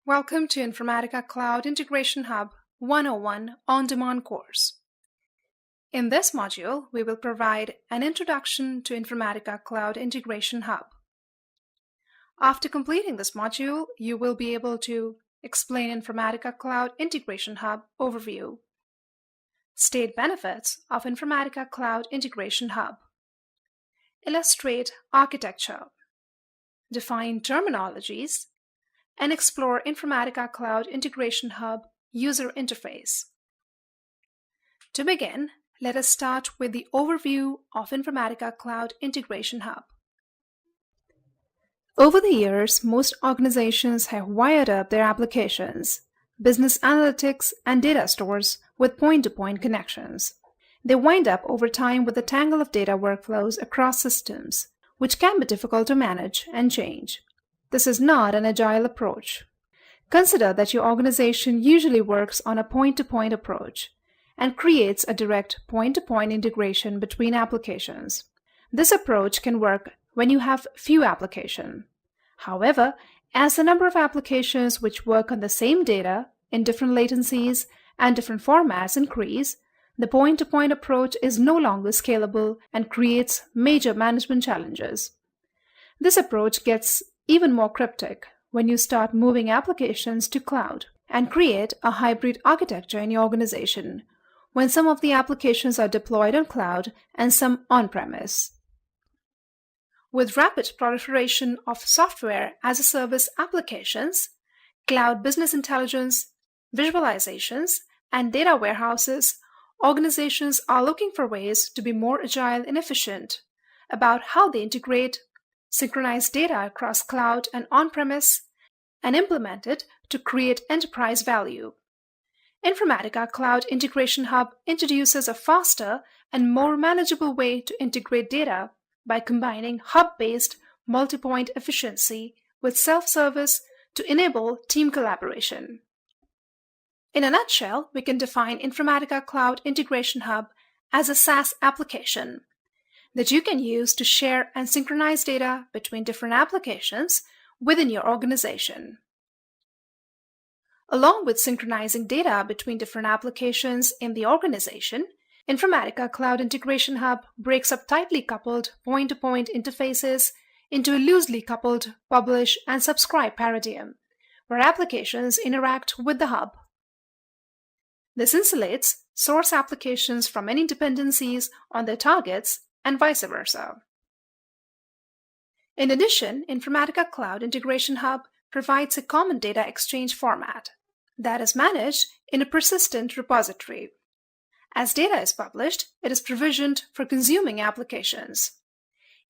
Welcome to Informatica Cloud Integration Hub 101 on-demand course. In this module, we will provide an introduction to Informatica Cloud Integration Hub. After completing this module, you will be able to explain Informatica Cloud Integration Hub overview, state benefits of Informatica Cloud Integration Hub, illustrate architecture, define terminologies, and explore Informatica Cloud Integration Hub user interface. To begin, let us start with the overview of Informatica Cloud Integration Hub. Over the years, most organizations have wired up their applications, business analytics, and data stores with point-to-point connections. They wind up over time with a tangle of data workflows across systems, which can be difficult to manage and change. This is not an agile approach. Consider that your organization usually works on a point-to-point approach and creates a direct point-to-point integration between applications. This approach can work when you have few applications. However, as the number of applications which work on the same data in different latencies and different formats increase, the point-to-point approach is no longer scalable and creates major management challenges. This approach gets even more cryptic when you start moving applications to cloud and create a hybrid architecture in your organization, when some of the applications are deployed on cloud and some on-premise. With rapid proliferation of software as a service applications, cloud business intelligence, visualizations, and data warehouses, organizations are looking for ways to be more agile and efficient about how they integrate, synchronize data across cloud and on-premise, and implement it to create enterprise value. Informatica Cloud Integration Hub introduces a faster and more manageable way to integrate data by combining hub-based multi-point efficiency with self-service to enable team collaboration. In a nutshell, we can define Informatica Cloud Integration Hub as a SaaS application that you can use to share and synchronize data between different applications within your organization. Along with synchronizing data between different applications in the organization, Informatica Cloud Integration Hub breaks up tightly coupled point-to-point interfaces into a loosely coupled publish and subscribe paradigm, where applications interact with the hub. This insulates source applications from any dependencies on their targets and vice versa. In addition, Informatica Cloud Integration Hub provides a common data exchange format that is managed in a persistent repository. As data is published, it is provisioned for consuming applications.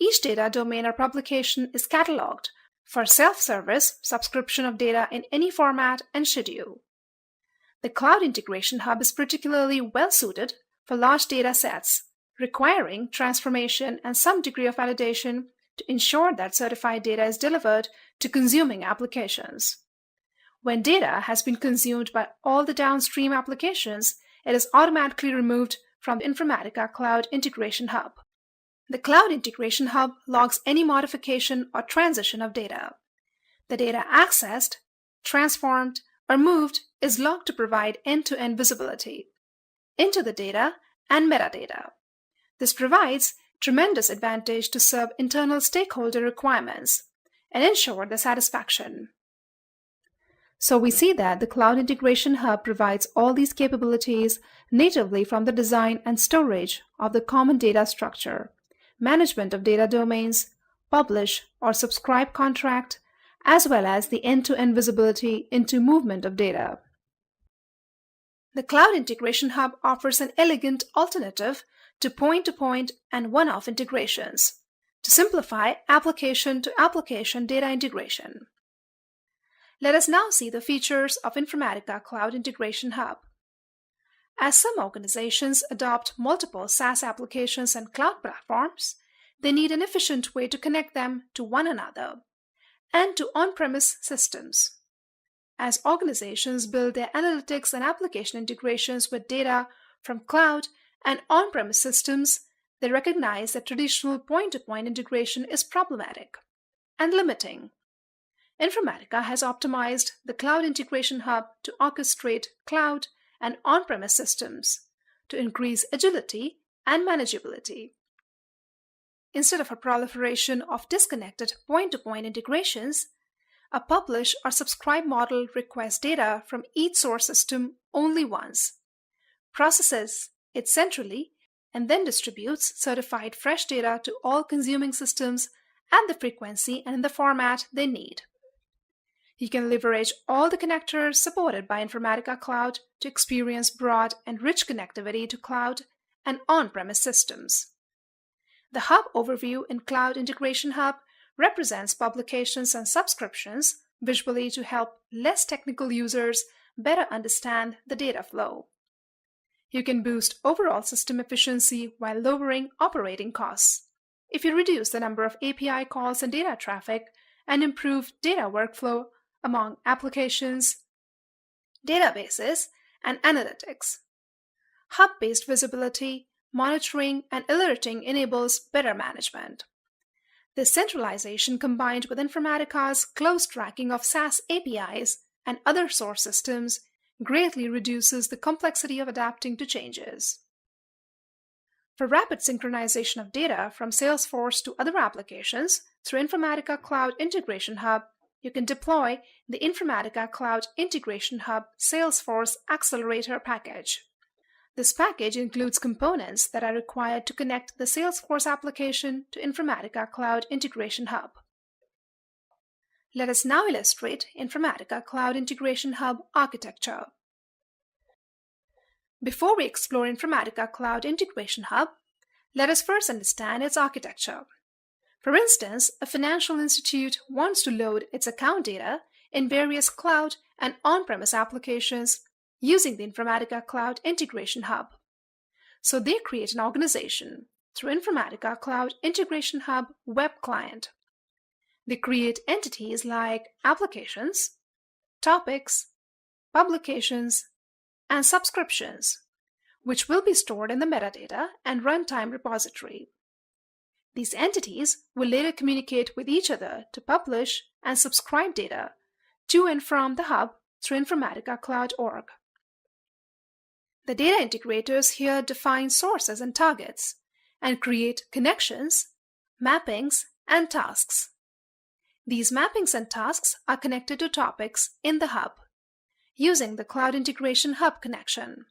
Each data domain or publication is cataloged for self-service subscription of data in any format and schedule. The Cloud Integration Hub is particularly well-suited for large data sets, requiring transformation and some degree of validation to ensure that certified data is delivered to consuming applications. When data has been consumed by all the downstream applications, it is automatically removed from the Informatica Cloud Integration Hub. The Cloud Integration Hub logs any modification or transition of data. The data accessed, transformed, or moved is logged to provide end-to-end visibility into the data and metadata. This provides tremendous advantage to serve internal stakeholder requirements and ensure their satisfaction. So we see that the Cloud Integration Hub provides all these capabilities natively from the design and storage of the common data structure, management of data domains, publish or subscribe contract, as well as the end-to-end visibility into movement of data. The Cloud Integration Hub offers an elegant alternative to point-to-point and one-off integrations to simplify application-to-application data integration. Let us now see the features of Informatica Cloud Integration Hub. As some organizations adopt multiple SaaS applications and cloud platforms, they need an efficient way to connect them to one another and to on-premise systems. As organizations build their analytics and application integrations with data from cloud and on-premise systems, they recognize that traditional point-to-point integration is problematic and limiting. Informatica has optimized the Cloud Integration Hub to orchestrate cloud and on-premise systems to increase agility and manageability. Instead of a proliferation of disconnected point-to-point integrations, a publish or subscribe model requests data from each source system only once, processes it centrally, and then distributes certified fresh data to all consuming systems at the frequency and in the format they need. You can leverage all the connectors supported by Informatica Cloud to experience broad and rich connectivity to cloud and on-premise systems. The Hub overview in Cloud Integration Hub represents publications and subscriptions visually to help less technical users better understand the data flow. You can boost overall system efficiency while lowering operating costs if you reduce the number of API calls and data traffic and improve data workflow among applications, databases, and analytics. Hub-based visibility, monitoring, and alerting enables better management. This centralization combined with Informatica's close tracking of SaaS APIs and other source systems greatly reduces the complexity of adapting to changes. For rapid synchronization of data from Salesforce to other applications through Informatica Cloud Integration Hub, you can deploy the Informatica Cloud Integration Hub Salesforce Accelerator package. This package includes components that are required to connect the Salesforce application to Informatica Cloud Integration Hub. Let us now illustrate Informatica Cloud Integration Hub architecture. Before we explore Informatica Cloud Integration Hub, let us first understand its architecture. For instance, a financial institute wants to load its account data in various cloud and on-premise applications using the Informatica Cloud Integration Hub. So they create an organization through Informatica Cloud Integration Hub web client. They create entities like applications, topics, publications, and subscriptions, which will be stored in the metadata and runtime repository. These entities will later communicate with each other to publish and subscribe data to and from the hub through Informatica Cloud.org. The data integrators here define sources and targets and create connections, mappings, and tasks. These mappings and tasks are connected to topics in the hub using the Cloud Integration Hub connection.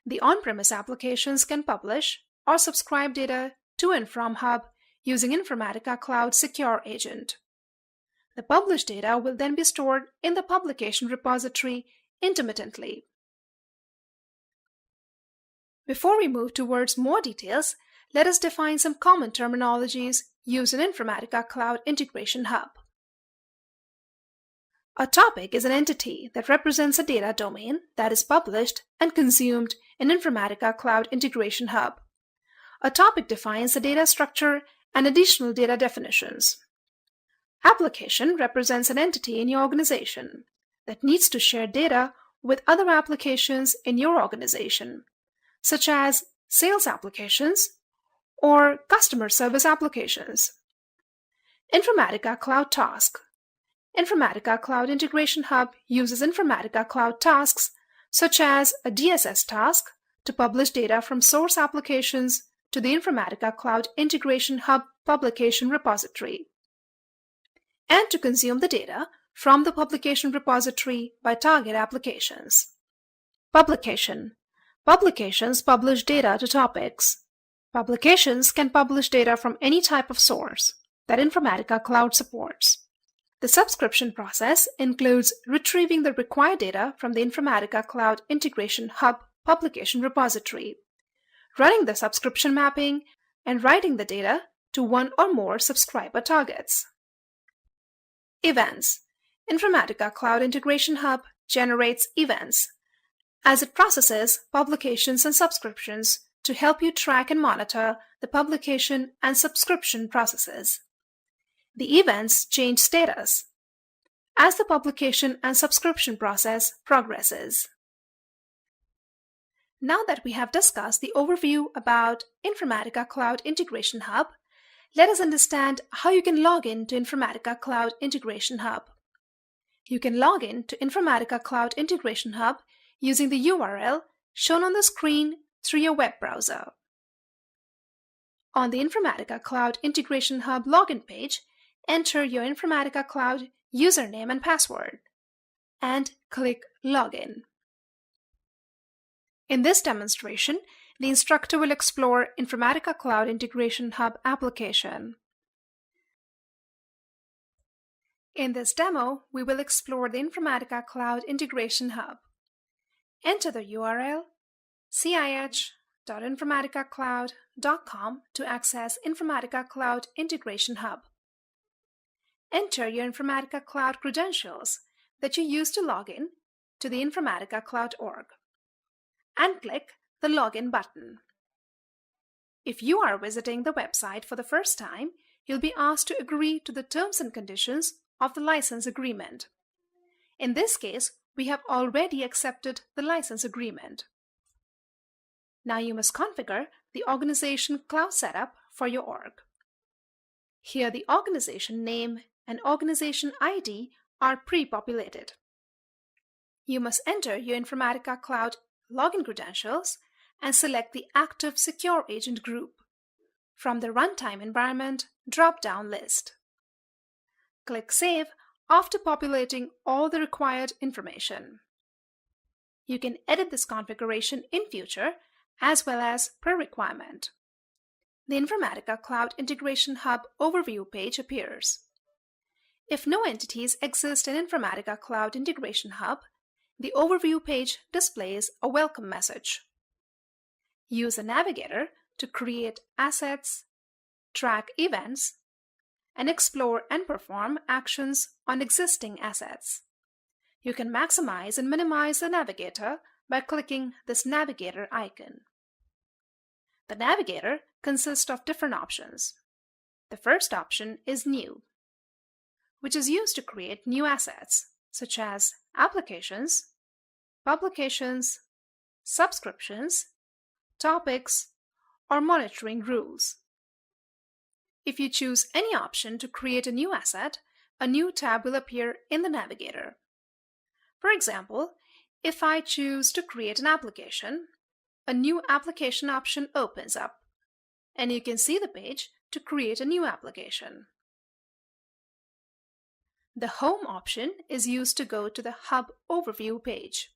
The on-premise applications can publish or subscribe data to and from hub using Informatica Cloud Secure Agent. The published data will then be stored in the publication repository intermittently. Before we move towards more details, let us define some common terminologies used in Informatica Cloud Integration Hub. A topic is an entity that represents a data domain that is published and consumed in Informatica Cloud Integration Hub. A topic defines the data structure and additional data definitions. Application represents an entity in your organization that needs to share data with other applications in your organization, such as sales applications or customer service applications. Informatica Cloud Task. Informatica Cloud Integration Hub uses Informatica Cloud tasks, such as a DSS task, to publish data from source applications to the Informatica Cloud Integration Hub publication repository, and to consume the data from the publication repository by target applications. Publication. Publications publish data to topics. Publications can publish data from any type of source that Informatica Cloud supports. The subscription process includes retrieving the required data from the Informatica Cloud Integration Hub publication repository, running the subscription mapping, and writing the data to one or more subscriber targets. Events. Informatica Cloud Integration Hub generates events as it processes publications and subscriptions to help you track and monitor the publication and subscription processes. The events change status as the publication and subscription process progresses. Now that we have discussed the overview about Informatica Cloud Integration Hub, let us understand how you can log in to Informatica Cloud Integration Hub. You can log in to Informatica Cloud Integration Hub using the URL shown on the screen through your web browser. On the Informatica Cloud Integration Hub login page, enter your Informatica Cloud username and password, and click Login. In this demonstration, the instructor will explore Informatica Cloud Integration Hub application. In this demo, we will explore the Informatica Cloud Integration Hub. Enter the URL cih.informaticacloud.com to access Informatica Cloud Integration Hub. Enter your Informatica Cloud credentials that you use to log in to the Informatica Cloud org, and click the Login button. If you are visiting the website for the first time, you'll be asked to agree to the terms and conditions of the license agreement. In this case, we have already accepted the license agreement. Now you must configure the organization cloud setup for your org. Here the organization name and organization ID are pre-populated. You must enter your Informatica Cloud login credentials and select the Active Secure Agent group from the Runtime Environment drop-down list. Click Save after populating all the required information. You can edit this configuration in future as well as per requirement. The Informatica Cloud Integration Hub overview page appears. If no entities exist in Informatica Cloud Integration Hub, the overview page displays a welcome message. Use a navigator to create assets, track events, and explore and perform actions on existing assets. You can maximize and minimize the navigator by clicking this navigator icon. The navigator consists of different options. The first option is New, which is used to create new assets such as applications, publications, subscriptions, topics, or monitoring rules. If you choose any option to create a new asset, a new tab will appear in the navigator. For example, if I choose to create an application, a new application option opens up, and you can see the page to create a new application. The Home option is used to go to the Hub Overview page.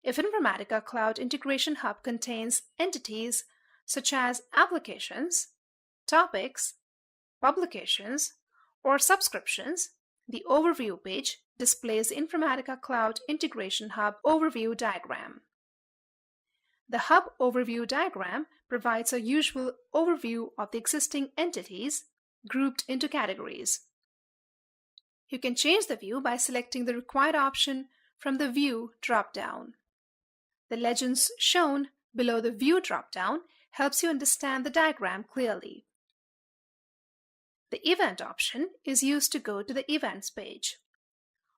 If Informatica Cloud Integration Hub contains entities such as applications, topics, publications, or subscriptions, the Overview page displays the Informatica Cloud Integration Hub Overview diagram. The Hub Overview diagram provides a usual overview of the existing entities grouped into categories. You can change the view by selecting the required option from the View drop-down. The legends shown below the View drop-down helps you understand the diagram clearly. The Event option is used to go to the Events page.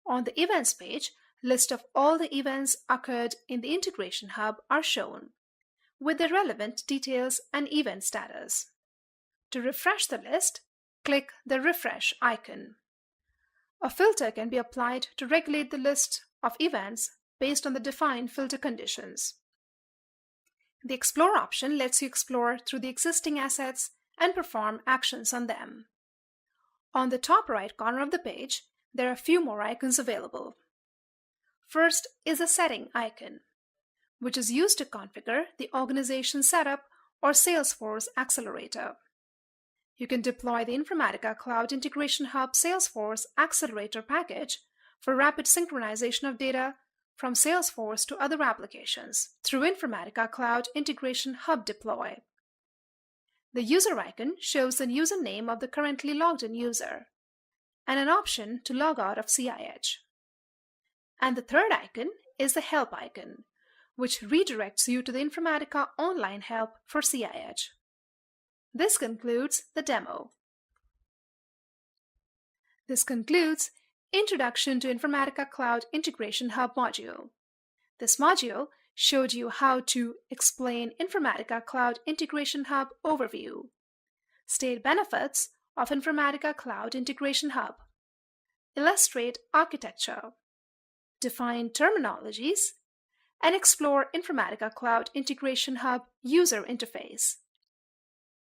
On the Events page, list of all the events occurred in the Integration Hub are shown, with the relevant details and event status. To refresh the list, click the Refresh icon. A filter can be applied to regulate the list of events based on the defined filter conditions. The Explore option lets you explore through the existing assets and perform actions on them. On the top right corner of the page, there are a few more icons available. First is the Setting icon, which is used to configure the organization setup or Salesforce Accelerator. You can deploy the Informatica Cloud Integration Hub Salesforce Accelerator package for rapid synchronization of data from Salesforce to other applications through Informatica Cloud Integration Hub Deploy. The user icon shows the username of the currently logged in user and an option to log out of CIH. And the third icon is the Help icon, which redirects you to the Informatica Online Help for CIH. This concludes the demo. This concludes Introduction to Informatica Cloud Integration Hub module. This module showed you how to explain Informatica Cloud Integration Hub overview, state benefits of Informatica Cloud Integration Hub, illustrate architecture, define terminologies, and explore Informatica Cloud Integration Hub user interface.